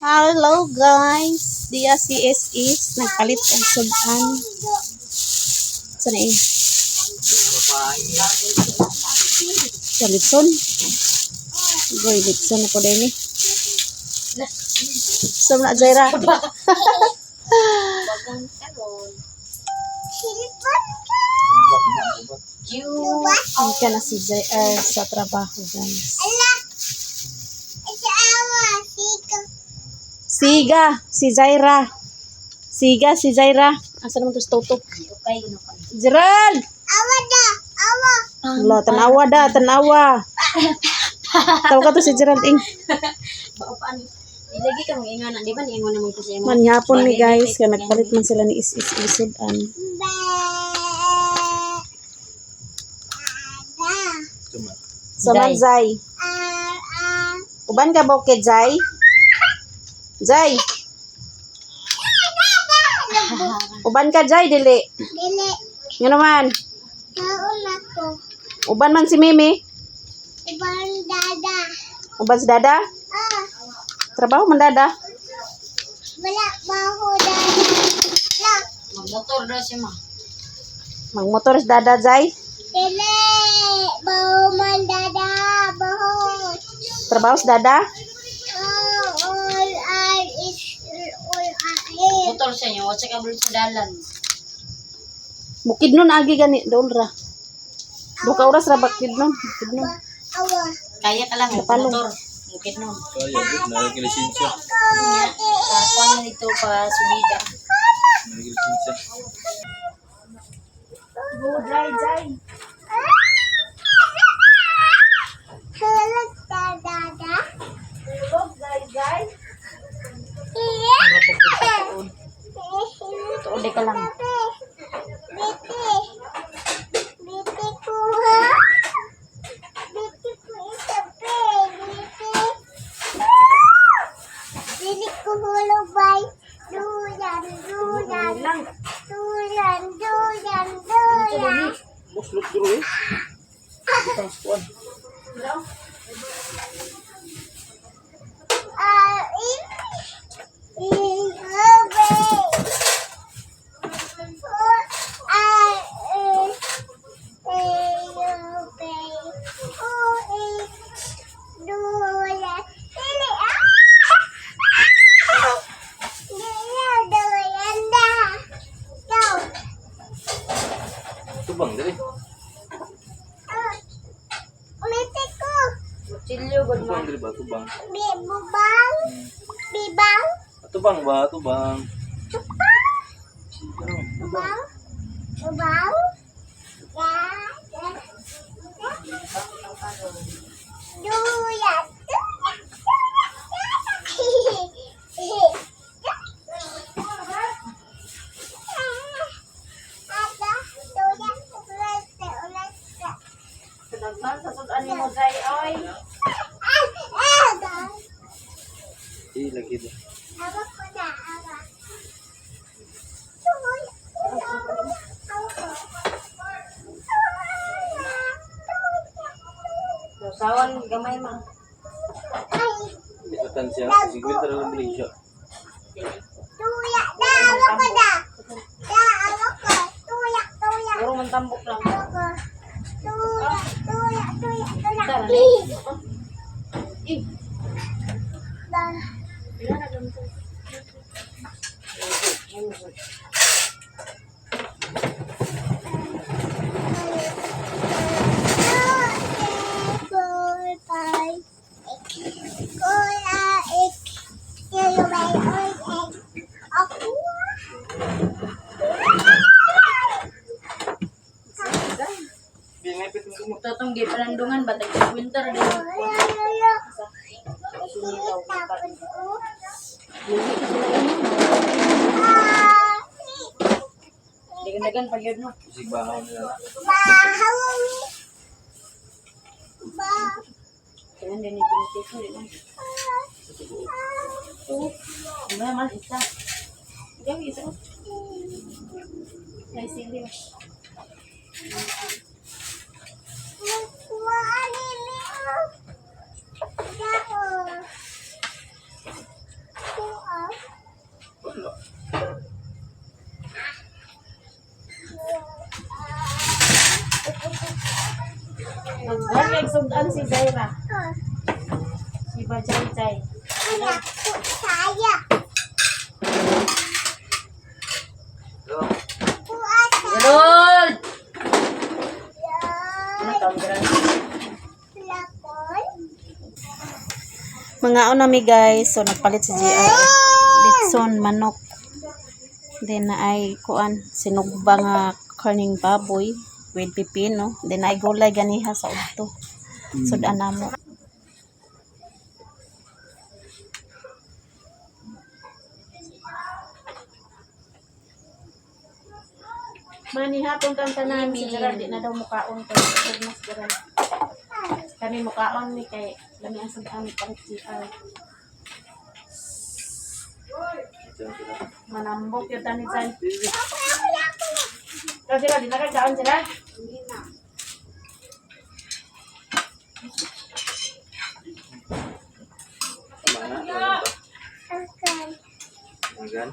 Hello guys, dia si is nagpalit ang sudan. Sana eh. Sa Litson. Goy, Litson ako din eh. Sama na Zaira. Ika na si Zaira sa trabaho guys. Siga, si Zaira. Siga, si Zaira. Asa naman ito sa tutok? Gerald! Awa da! Awa! Wala, tanawa da, tanawa. Tawa ka to si Gerald ing. Ilagi ka mong inganan. Di ba niingon naman ko sa imo? Manyapon ni guys, kaya nagpalit man sila ni is-isudan. Saman Zay. Uban ka ba kay Zay? Zay. Uban ka Zay, dili. Dili. Nga naman. Kaon ako. Uban man si Mimi. Ibang dada. Uban si Dada. Trabaho man Dada. Wala baho dada. La. Magmotor daw siya ma. Magmotor si Dada Zay. Dili. Baho man dada. Baho. Trabaho si Dada. All I is all I Motor siya niya. What's ka sa dalan. Bukid nun agi gani doon ra. Duka oras ra bakid nun. Bukid nun. Awa. Kaya ka lang. Napalong. Motor. Mukid nun. Kaya, nagkilisensya. Kuha na dito pa subida. Nagkilisensya. Go Zay, Zay. Tulog dada. Go Zay, Zay. Tuode ka lang. Biti. Biti ko ha. Biti ko isabi. Biti. Biti ko hulog bay. Duyan, duyan. Duyan, duyan, duyan. Muslot dulu eh. Transpuan. Tubang dali. Chilyo good mo. Tubang dali ba? Tubang. Bibang, bibang, Tubang ba? Tubang. bibang, bibang. Duyan. Kadaghan sa sudan ni mo Zay. Oy. Lagi deh. Sawan gamay ma. Ikutan siya. Siguro talagang beli siya. Tuyak na, awak ko na. Ya, awak ko. Tuyak, tuyak. Puro man tambok lang. Awak ko. Tuyak, tuyak, tuyak, tuyak. Tara. Dah. Totong di palandungan ba tag winter din. Dagan pa gyud no. Isig bahaw nila. Kailan din ni ko din. Ano man isa. Gawi isa. Ay sindi. sundan si Zaira. Oh, Si Bajay. anak ko saya. Ito. Puasa. Gerald! Ano Yan. tawag Gerald? Lakon. Mga nami guys, so nagpalit si JR. Litson, manok. Then na ay kuan sinugba nga karning baboy with pipino. Then ay gulay ganiha sa udto. Sudan namo. Mani hapon kang tanan si Gerald, di na daw mukaon kay mas Gerald. Kami mukaon ni kay lami ang sudan ni palit JR. Manambok yung tani Zay. Kasi sila, di nakagdaon sila. Mana? Ano ba? Akan. Magan?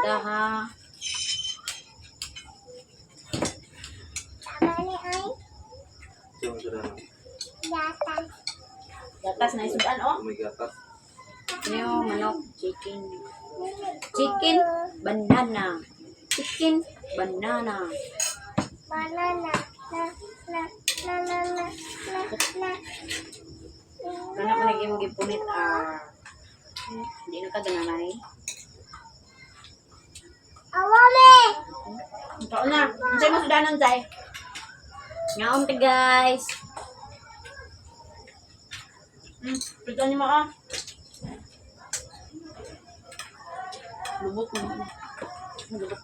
Daha. Tama ni ay. Yung sudah. Yata. Gatas na isudan oh. May gatas. Ano yung manok? Chicken. Chicken, banana. Chicken, banana. Banana. Na. Ano ko naging gipunit hindi na ka gananay. Awame. Ito na. Ang sa'yo mo sudanan Zay. Ngaon ka guys. Pito niyo mo ah. Lubot mo. Lubot.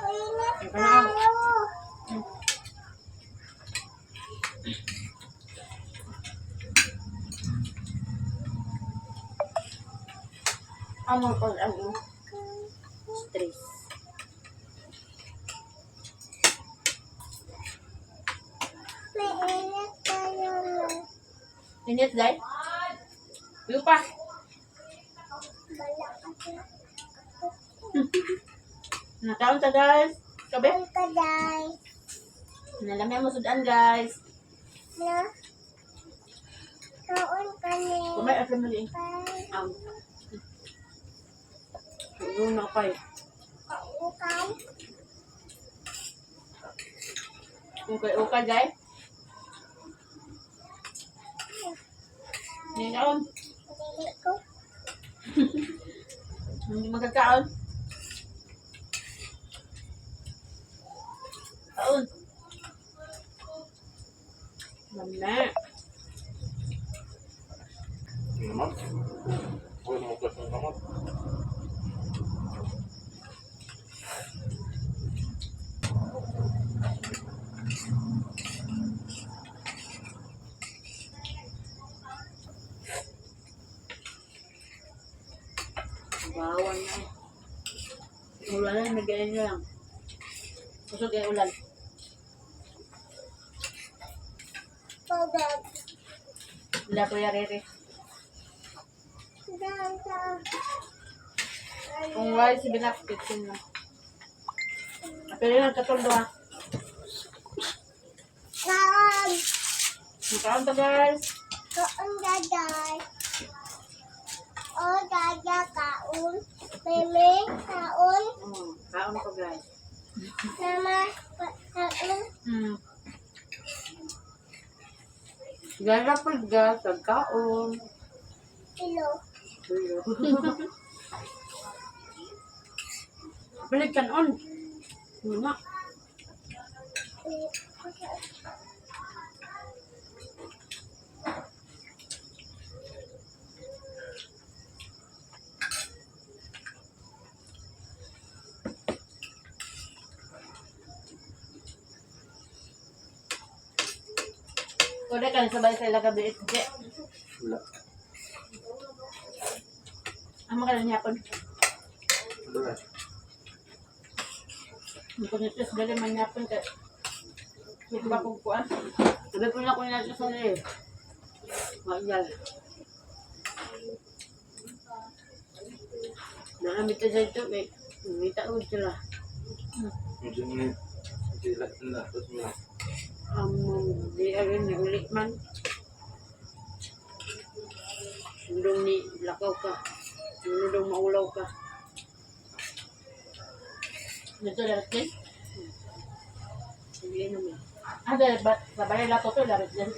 Init tayo. Amor ko ang Stress. May init tayo na. init Zay. Yung pa. Bala kasi. Nataon sa guys. Kabe. Ang kaday. Nalami mo sudan guys. Na. Kaon ka ni. Kumay at lamali. Siguro na kayo. Kaukan. Ukay Zay. Ngayon. Dili ko. Hindi magkakaon. Kaon. Lame. Naman. Huwag mo kasi naman. Bawan na. Ulan na, nag-iin nyo lang. Kusog yung ulan. Pagod. Wala ko yarere. Danta. Kung wala si Binak, kitchen lang. Pero yun, katuldo ha. Kaon. Magkaon to guys. Kaon daday. O dada kaon. Meme kaon. Kaon ko guys. Nama kaon. Gara po guys, kaon. Ilo. Balik kan on. Muna. Udah kan sabay sila gabi ito. Wala. Amo ka na yapon. Wala. Kung ito sa dali man yapon ka. Hindi ba kung kuan? Sabi po na ko natin sa nila eh. Magyal. Naamit na dito eh. Umita ko sila. Medyo ni sila na tapos mo. Di agin ni ulit man. Sundong ni lakaw ka. Sundong maulaw ka. Dito lahat din. Hindi naman. Ada sa bayan lato to lahat din.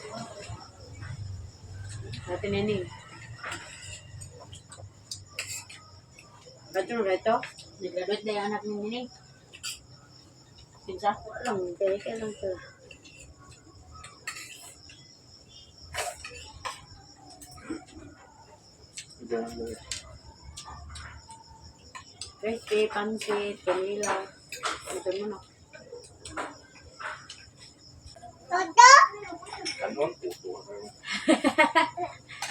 Ate Nening. Ba't yung reto? Nag-graduate na yung anak ni Nining. Pinsa? Lang, kaya lang sila. Ganun lang. Crispy, pansit, vanilla. Ito mo na. Toto? Kanon, puto.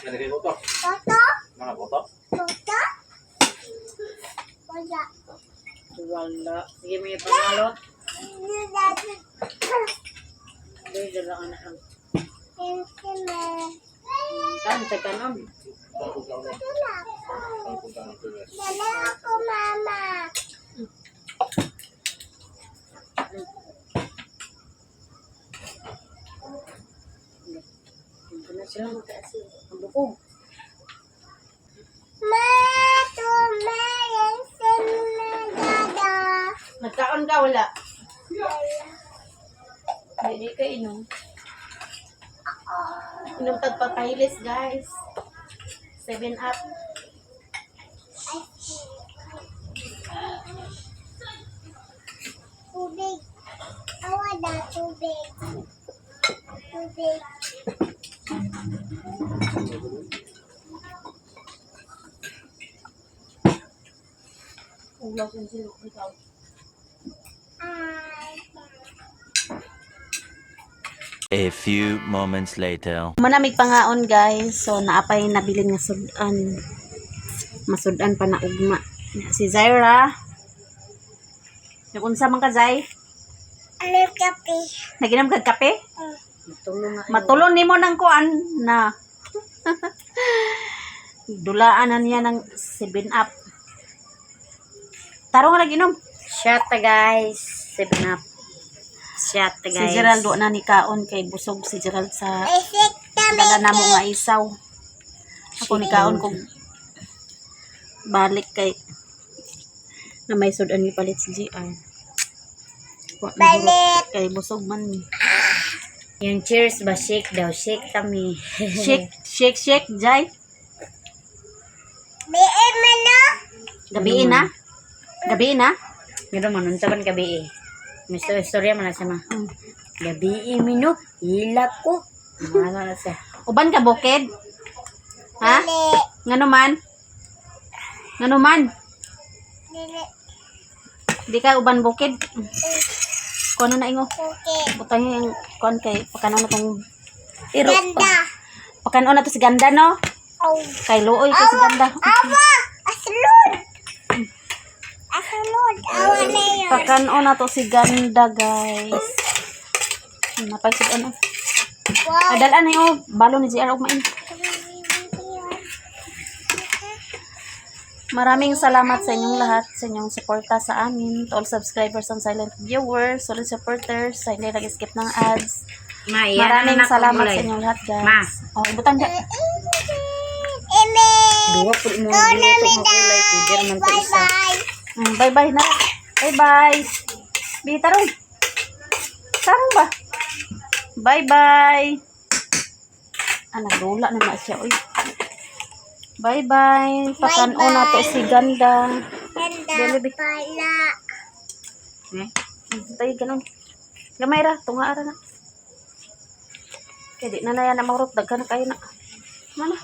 Nalagay ko to. Toto? Mga boto. Toto? Wala. Wala. Sige, may pangalot. Dati. Hindi, dala ka na lang. Instrument. Kan, sa kanon. Tapos lang na. Wala. Tapos lang na. Dala ako, mama. Ito na sila magkaasin. Ang bukog. Tumayan sa nagada. Nagkaon ka wala? Hindi ka inom. Inom tagpapahilis guys. 7 up. Tubig. Awada, tubig. Tubig. Ulaw kung sino ikaw. Ay. A few moments later. Manamig pangaon guys. So naapay nabilin nga sudan. Masudan pa na ugma. Si Zaira. Nakunsa man ka Zay? Ano kape? Naginom kag kape? Matulong nga. Matulon nimo ng kuan na. Dulaan na niya ng 7 up. Tarong nga naginom. Shot ta guys. 7 up. Shot ta Si guys. Gerald do na ni kaon kay busog si Gerald sa Isik dala na mo nga isaw. Ako ni kaon kog balik kay na may sudan ni palit si GR. Wa na Balik. hulog kay busog man ni. Yung cheers ba? Shake daw. Shake kami. Shake, Jai. Biin mo no? Gabi na. Gabi na. Meron man. Unsaban gabi eh. Misto istorya man na siya ma. Mm. Gabi eh, mino. Hilak ko. Ano na siya. Uban ka bukid? Ha? Dili. Ngano man? Ngano man? Dili. Di ka uban bukid. Kuno na ingo. Okay. Butang yung kuan kay pakanon na tong iro. Ganda. Pakanon na to si ganda no. Oh. Kay luoy kay si ganda. Awa! Asulod! Asulod! Awa na yun. Pakanon na to si ganda guys. Napay si ano. Wow. Adalan na yung balo ni JR ugmain. Maraming salamat sa inyong lahat, sa inyong suporta sa amin, to all subscribers and silent viewers, solid supporters, sa hindi nag-skip ng ads. Ma, yan Maraming ang salamat nakulay. sa inyong lahat, guys. Ma. Oh, ibutang da. Eme! Duwa po mo Go na niluto mi makulay. Pwede naman sa isa. Bye-bye! Bye-bye na. Bye-bye. Bi, tarong. Tarong ba? Bye-bye. Nagdula na siya, oy. Bye-bye. Pakanon na to si ganda. Ganda Baby. pala. Tayo ganun. Gamay ra, tunga ara na. Kaya di na na yan na marot. Dagka na kayo na. Mana?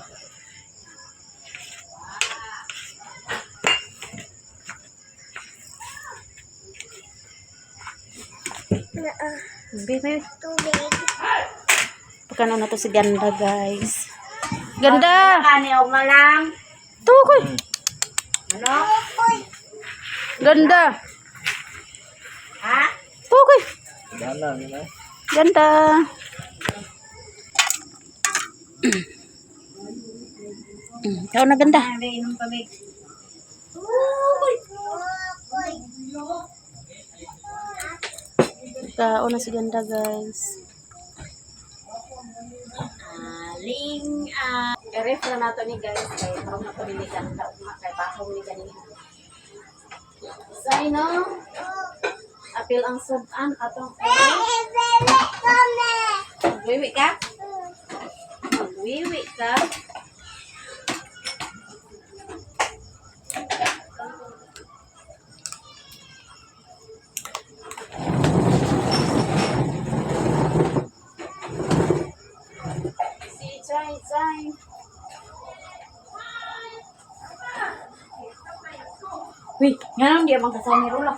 Baby. Tubig. Pagkano na to si ganda, guys. Ganda! Kani o malang. Tukoy! Ano? Ganda! Ha? Tukoy! Gana, yun na. Ganda! Ikaw na ganda. Hindi, inom kami. Ikaw na si ganda, guys. Ling, i-ref na nato ni guys, kay parang nato niligan ka, kay bakong ni ganiha. Say no, apil ang sudan, atong magwiwi ka? Magwiwi ka? Si Chay. Uy, nga nang dia magkasama ni Rula.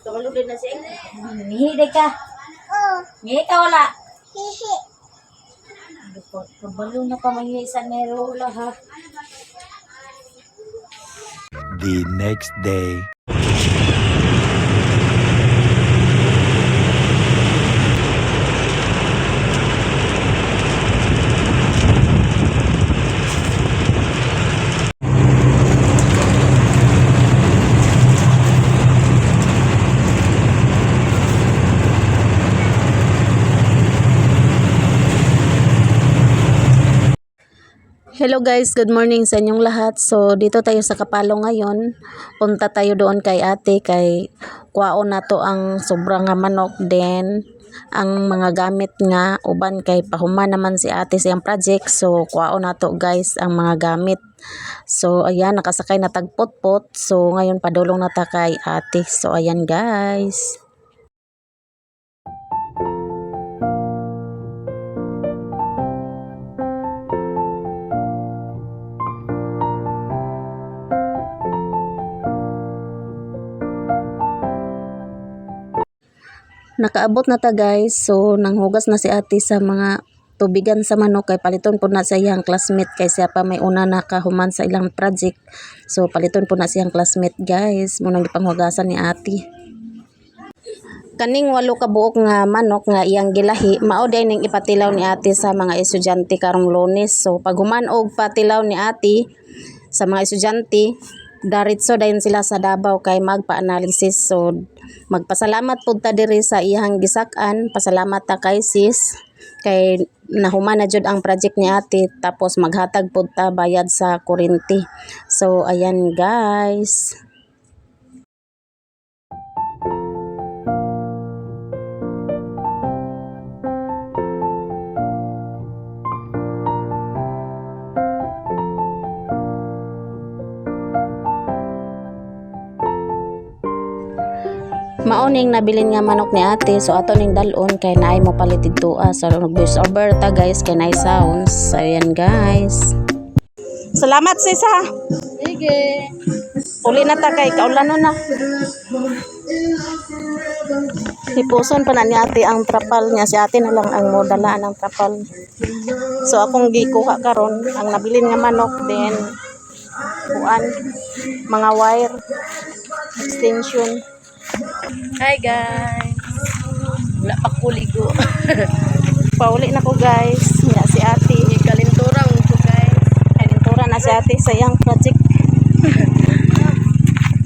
Kabalo din na siya. Nihide ka. Ngihi ka wala. Kabalo na pa mangyay sa ni Rula ha. The next day. Hello guys, good morning sa inyong lahat. So dito tayo sa Kapalo ngayon. Punta tayo doon kay ate kay kuwaon na to ang sobrang nga manok din ang mga gamit nga uban kay pahuman naman si ate sa iyang project. So kuwaon na to guys ang mga gamit. So ayan, nakasakay na tagpot-pot. So ngayon padulong na ta kay ate. So ayan guys. Nakaabot na ta guys, so nanghugas na si ate sa mga tubigan sa manok kay paliton po na sa iyang classmate kay siya pa may una nakahuman sa ilang project. So paliton po na siyang classmate guys, munang gipanghugasan ni ate. Kaning 8 ka buok nga manok nga iyang gilahi, mao day ning ipatilaw ni ate sa mga estudyante karong Lunes. So pag human og patilaw ni ate sa mga estudyante, daritso dayon sila sa Davao kay magpa-analysis. So magpasalamat pud ta diri sa iyang gisak-an. Pasalamat ta kay sis kay nahuman na jud ang project ni ate, tapos maghatag pud ta bayad sa kuryente. So ayan guys. Mauning nabilin nga manok ni ate, so ato ning dalon kay naay mo palit dito. So nag-voice over ta guys kay naay sounds. So ayan guys. Salamat sis ha. Sige. Uli na ta kay kaulan na. Hipuson pa na ni ate ang trapal niya. Si ate na lang ang modalaan ng trapal. So akong gikuha karon ang nabilin nga manok, then kuan mga wire extension. Hi guys. Wala pa kuligo. Pauli na ko guys. Nga si ate. Kalinturang ko guys. Kalintura na si ate sa iyang project.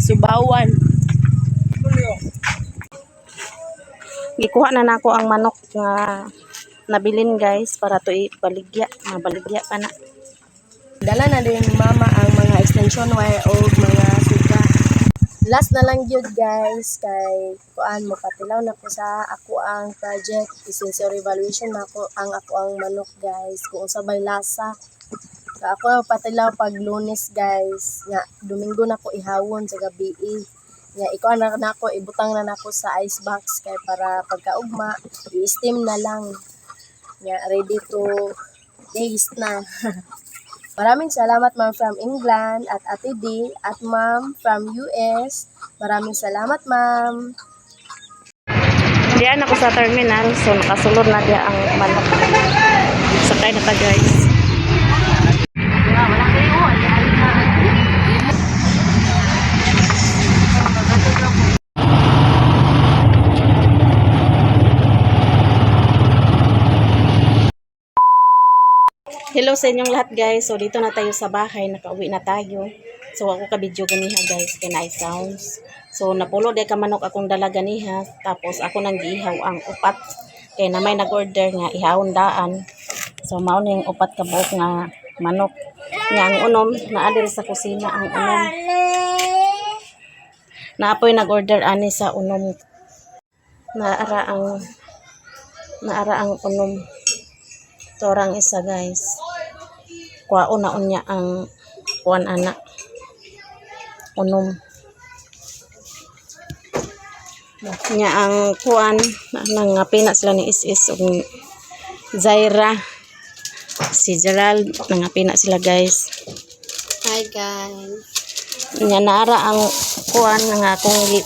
Subawan. Gikuha na nako ang manok nga nabilin guys para to ibaligya. Mabaligya pa na. Dala na din mama ang mga extension wire o mga suka. Last na lang yun guys kay kuan mo patilaw na ko sa ako ang project isensor evaluation na ako ang manok guys kung sabay lasa ka ako patilaw pag Lunes guys nga Domingo na ko ihawon sa gabi nga ikaw na ako ibutang na nako sa ice box kay para pagkaugma i-steam na lang nga ready to taste na. Maraming salamat ma'am from England at Ate D at ma'am from US. Maraming salamat ma'am. Diyan ako sa terminal, so nakasulod na diya ang manok. Sakay na ta guys. Hello sa inyong lahat guys. So dito na tayo sa bahay, nakauwi na tayo. So ako ka video ganiha guys, kay naay sounds. So napulo di ka manok akong dala ganiha, tapos ako nang giihaw ang upat. Kay na may nag-order nga ihawon daan. So mao ning upat ka buok nga manok. Nga ang unom naa diri sa kusina ang unom. Naapoy nag-order ani sa unom. Naara ang unom. Torang isa guys. Kuwaon na unya ang kuan anak. Unom. Nya ang kuan nangapina sila ni Is ug Zaira. Si Gerald nangapina sila guys. Hi guys. Nya naara ang kuan nga akong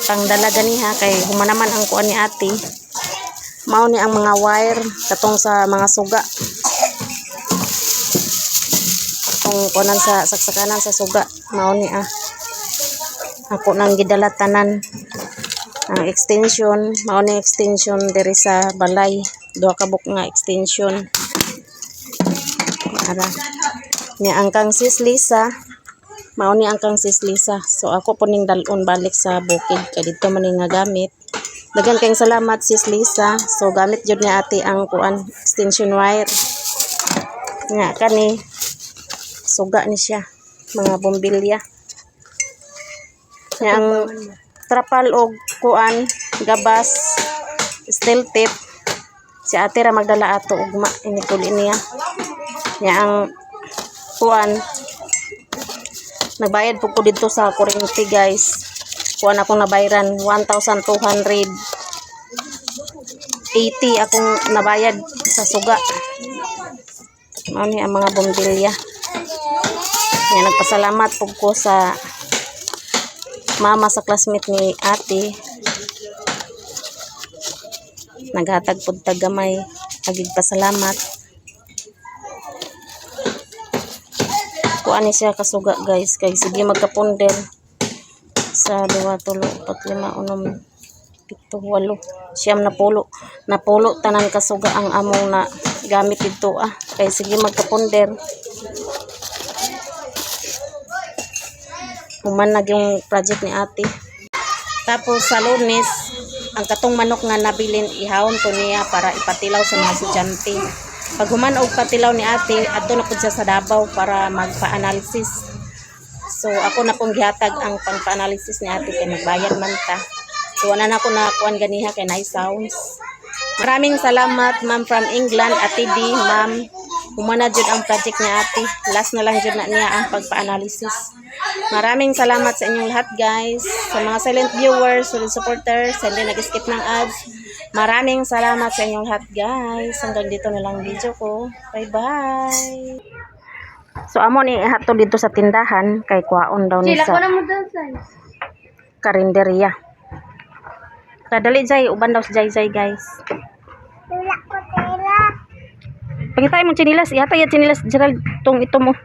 pangdala ganiha kay humanaman ang kuan ni ate. Mao ni ang mga wire katong sa mga suga. Kung kunan sa saksakanan sa suga, mao ni ako nang gidala tanan. Ang extension, mao ni extension diri sa balay. Duha ka buk nga extension. Ara. Ni ang kang sis Lisa, mao ni ang kang sis Lisa. So ako po ning dalon balik sa bukid kay dito man ni nga gamit. Dagan kayong salamat sis Lisa. So gamit jud ni ate ang kuan extension wire. Nga kani suga ni siya, mga bombilya. Nga ang trapal og kuan gabas steel tip si ate ra magdala ato ugma iniguli niya. Nga ang kuan nagbayad po ko dito sa kuryente guys. Kuan akong nabayaran 1,280 akong nabayad sa suga. Ano ang mga bombilya. Nga nagpasalamat po ko sa mama sa classmate ni ate. Naghatag po tagamay. Agig pasalamat. Kuan ni siya kasuga guys. Kay sige magkapunder. Sa 2, 3, 4, 5, 6, 7, 8. Siyam na pulo. Napulo tanan kasuga ang among na gamit dito Kay sige magkapunder. Humanag yung project ni ate. Tapos sa Lunes, ang katong manok nga nabilin ihawon ko niya para ipatilaw sa mga estudyante. Pag human og patilaw ni ate, adto na pud siya sa Davao para magpa-analysis. So ako na pong gihatag ang pang-analysis ni ate kay magbayad man ta. So wala na ako na kuan ganiha kay nice sounds. Maraming salamat ma'am from England, Ate D, ma'am. Humana jud ang project ni ate. Last na lang jud na niya ang pagpa-analysis. Maraming salamat sa inyong lahat guys. Sa mga silent viewers, solid supporters, sa hindi nag-skip ng ads. Maraming salamat sa inyong lahat guys. Hanggang dito na lang video ko. Bye bye. So amo ni hato dito sa tindahan kay kuwaon daw ni sa karinderya. Kadali jay uban daw si Jay guys. Wala ko pera. Pangitay mo chinilas, ihata ya chinilas Gerald tong ito mo.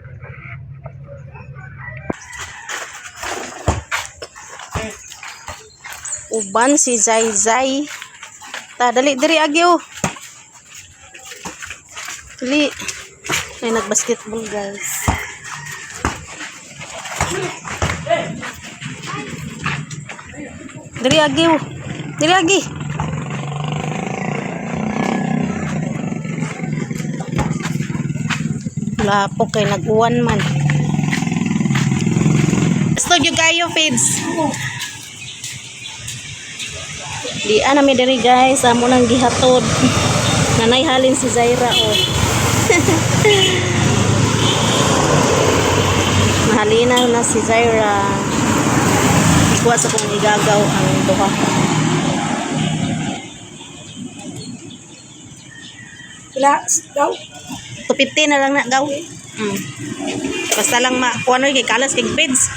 Uban si Zay. Ta dali diri agyo. Dali. Ay nagbasketball guys. Diri agyo. Diri agi. Lapo kay nag-uwan man. Studio kayo, Fids. Di na mi diri guys, amo nang gihatod. Nanay halin si Zaira Mahalina na si Zaira. Ikuha sa kong igagaw ang duha. Relax daw. Tupiti na lang na gaw. Basta lang kuha na kay kalas kay Fids.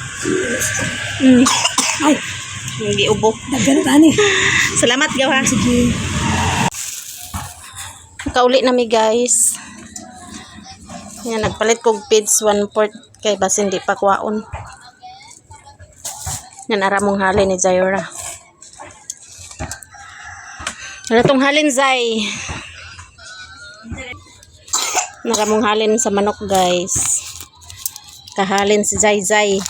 Ay, Hindi ubo. daghan ani. Salamat gaw ha. Sige. Kauli na mi guys. Yan, nagpalit kog Fids 1/4 kay bas hindi pa kuwaon. Yan ara mong halin ni Zaira. Ano tong halin Zay? Naramong halin sa manok guys. Kahalin si Zay.